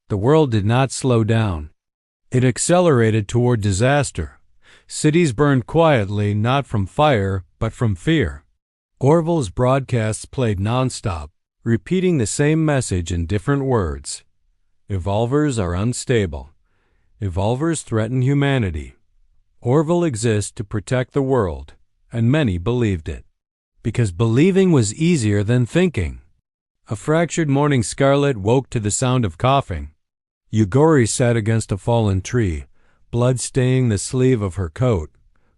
The world did not slow down. It accelerated toward disaster. Cities burned quietly, not from fire, but from fear. Orville's broadcasts played nonstop, repeating the same message in different words. Evolvers are unstable. Evolvers threaten humanity. Orville exists to protect the world, and many believed it. Because believing was easier than thinking. A fractured morning Scarlet woke to the sound of coughing. Yugori sat against a fallen tree, blood staining the sleeve of her coat.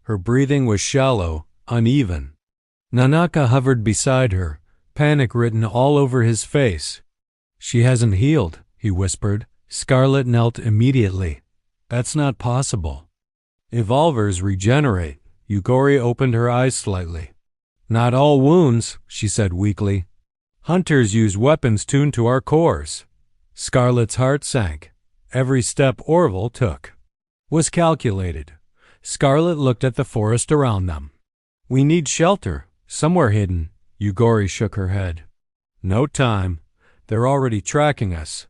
Her breathing was shallow, uneven. Nanaka hovered beside her, panic written all over his face. "She hasn't healed," he whispered. Scarlet knelt immediately. "That's not possible." "Evolvers regenerate." Yugori opened her eyes slightly. "Not all wounds," she said weakly. "Hunters use weapons tuned to our cores." Scarlet's heart sank. Every step Orville took was calculated. Scarlet looked at the forest around them. "We need shelter, somewhere hidden." Yugori shook her head. "No time. They're already tracking us."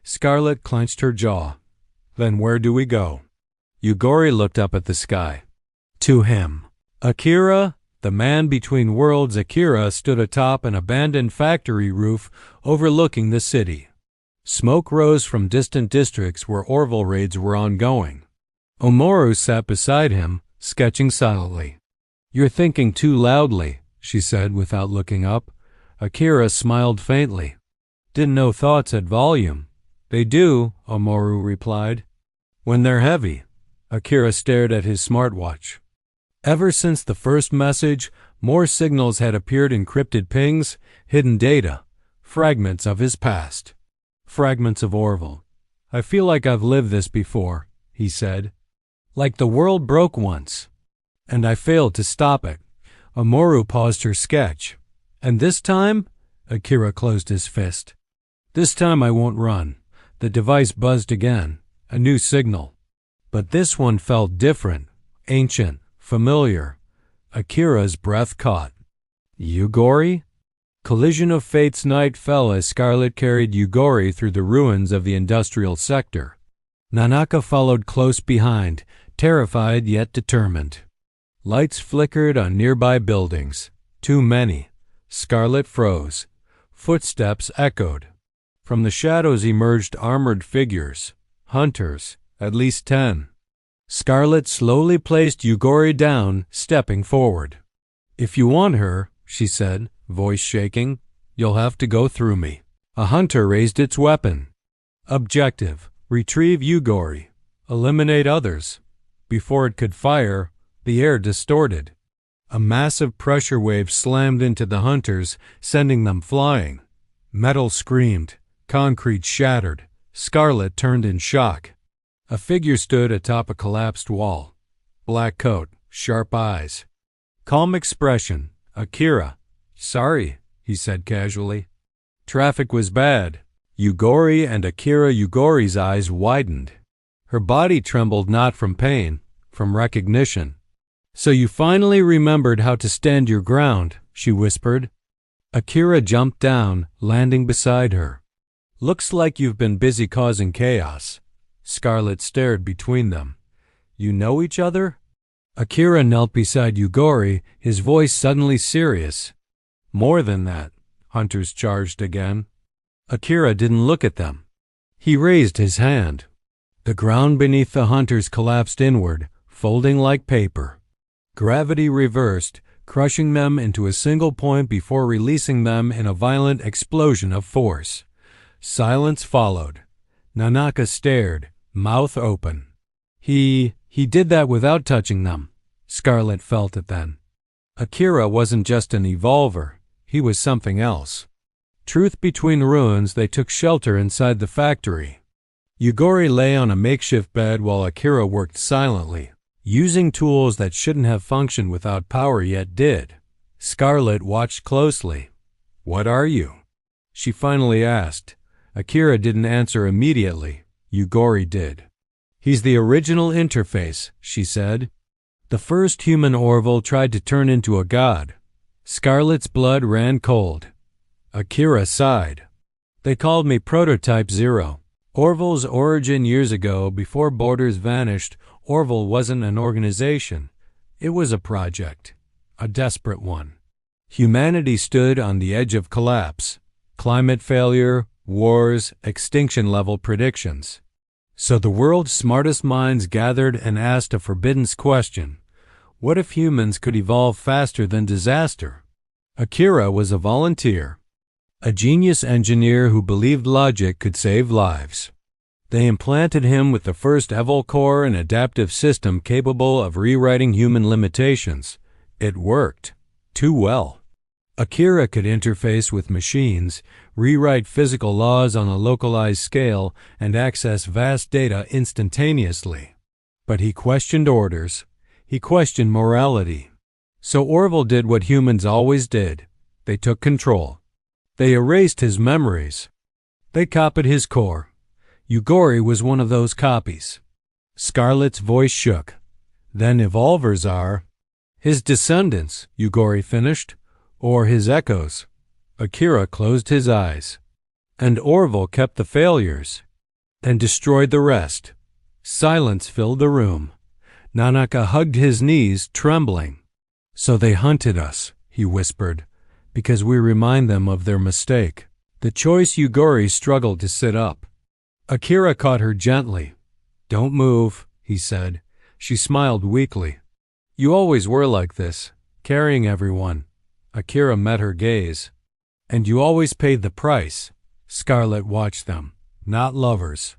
Scarlet clenched her jaw. "Then where do we go?" Yugori looked up at the sky. To him. Akira, the man between worlds, Akira stood atop an abandoned factory roof overlooking the city. Smoke rose from distant districts where Orville raids were ongoing. Omoru sat beside him, sketching silently. "You're thinking too loudly," she said without looking up. Akira smiled faintly. "Didn't know thoughts had volume." "They do," Omoru replied. "When they're heavy." Akira stared at his smartwatch. Ever since the first message, more signals had appeared, encrypted pings, hidden data, fragments of his past. Fragments of Orville. "I feel like I've lived this before," he said. "Like the world broke once. And I failed to stop it." Omoru paused her sketch. "And this time?" Akira closed his fist. "This time I won't run." The device buzzed again. A new signal. But this one felt different, ancient, familiar. Akira's breath caught. "Yugori?" Collision of Fate's night fell as Scarlet carried Yugori through the ruins of the industrial sector. Nanaka followed close behind, terrified yet determined. Lights flickered on nearby buildings. Too many. Scarlet froze. Footsteps echoed. From the shadows emerged armored figures. Hunters, at least 10. Scarlet slowly placed Yugori down, stepping forward. "If you want her," she said, voice shaking, "you'll have to go through me." A hunter raised its weapon. Objective: retrieve Yugori. Eliminate others. Before it could fire, the air distorted. A massive pressure wave slammed into the hunters, sending them flying. Metal screamed. Concrete shattered. Scarlet turned in shock. A figure stood atop a collapsed wall. Black coat, sharp eyes. Calm expression. Akira. "Sorry," he said casually. "Traffic was bad." Yugori and Akira. Yugori's eyes widened. Her body trembled not from pain, from recognition. "So you finally remembered how to stand your ground," she whispered. Akira jumped down, landing beside her. "Looks like you've been busy causing chaos." Scarlet stared between them. "You know each other?" Akira knelt beside Yugori, his voice suddenly serious. "More than that," hunters charged again. Akira didn't look at them. He raised his hand. The ground beneath the hunters collapsed inward, folding like paper. Gravity reversed, crushing them into a single point before releasing them in a violent explosion of force. Silence followed. Nanaka stared, mouth open. He did that without touching them. Scarlet felt it then. Akira wasn't just an evolver. He was something else. Truth between ruins, they took shelter inside the factory. Yugori lay on a makeshift bed while Akira worked silently, using tools that shouldn't have functioned without power yet did. Scarlet watched closely. "What are you?" she finally asked. Akira didn't answer immediately. Yugori did. "He's the original interface," she said. "The first human Orville tried to turn into a god." Scarlet's blood ran cold. Akira sighed. "They called me Prototype Zero." Orville's origin years ago, before borders vanished, Orville wasn't an organization. It was a project, a desperate one. Humanity stood on the edge of collapse. Climate failure, wars, extinction-level predictions. So the world's smartest minds gathered and asked a forbidden question. What if humans could evolve faster than disaster? Akira was a volunteer, a genius engineer who believed logic could save lives. They implanted him with the first evol-core, an adaptive system capable of rewriting human limitations. It worked. Too well. Akira could interface with machines, rewrite physical laws on a localized scale, and access vast data instantaneously. But he questioned orders. He questioned morality. So Orville did what humans always did. They took control. They erased his memories. They copied his core. Yugori was one of those copies. Scarlett's voice shook. Then evolvers are his descendants, Yugori finished, or his echoes. Akira closed his eyes. And Orville kept the failures and destroyed the rest. Silence filled the room. Nanaka hugged his knees, trembling. So they hunted us, he whispered, because we remind them of their mistake. The choice Yugori struggled to sit up. Akira caught her gently. Don't move, he said. She smiled weakly. You always were like this, carrying everyone. Akira met her gaze. And you always paid the price. Scarlett watched them. Not lovers.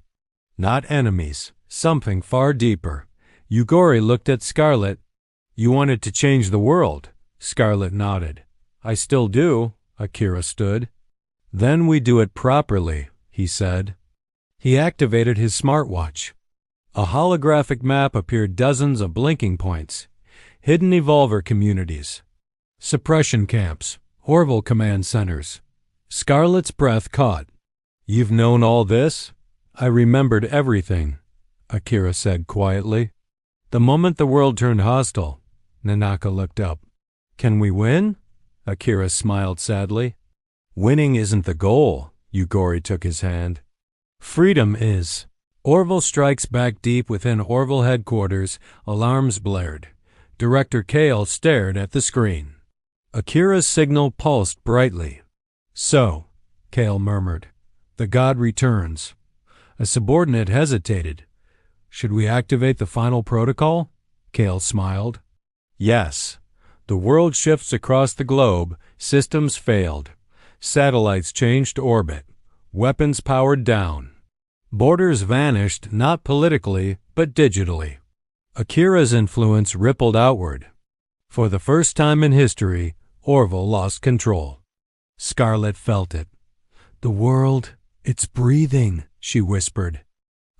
Not enemies. Something far deeper. Yugori looked at Scarlett. You wanted to change the world. Scarlett nodded. I still do. Akira stood. Then we do it properly, he said. He activated his smartwatch. A holographic map appeared, dozens of blinking points. Hidden evolver communities. Suppression camps. Orville command centers. Scarlett's breath caught. You've known all this? I remembered everything, Akira said quietly. The moment the world turned hostile, Nanaka looked up. Can we win? Akira smiled sadly. Winning isn't the goal, Yugori took his hand. Freedom is. Orville strikes back deep within Orville headquarters. Alarms blared. Director Kale stared at the screen. Akira's signal pulsed brightly. So, Kale murmured, the god returns. A subordinate hesitated. Should we activate the final protocol? Kale smiled. Yes. The world shifts across the globe. Systems failed. Satellites changed orbit. Weapons powered down. Borders vanished, not politically, but digitally. Akira's influence rippled outward. For the first time in history, Orville lost control. Scarlett felt it. The world, it's breathing, she whispered.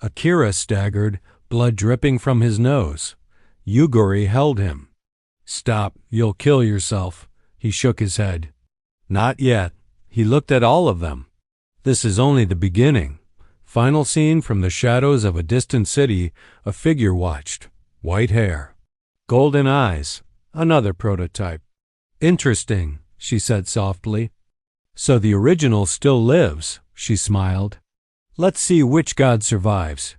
Akira staggered, blood dripping from his nose. Yugori held him. Stop, you'll kill yourself. He shook his head. Not yet. He looked at all of them. This is only the beginning. Final scene from the shadows of a distant city, a figure watched. White hair. Golden eyes. Another prototype. Interesting, she said softly. So the original still lives, she smiled. Let's see which god survives.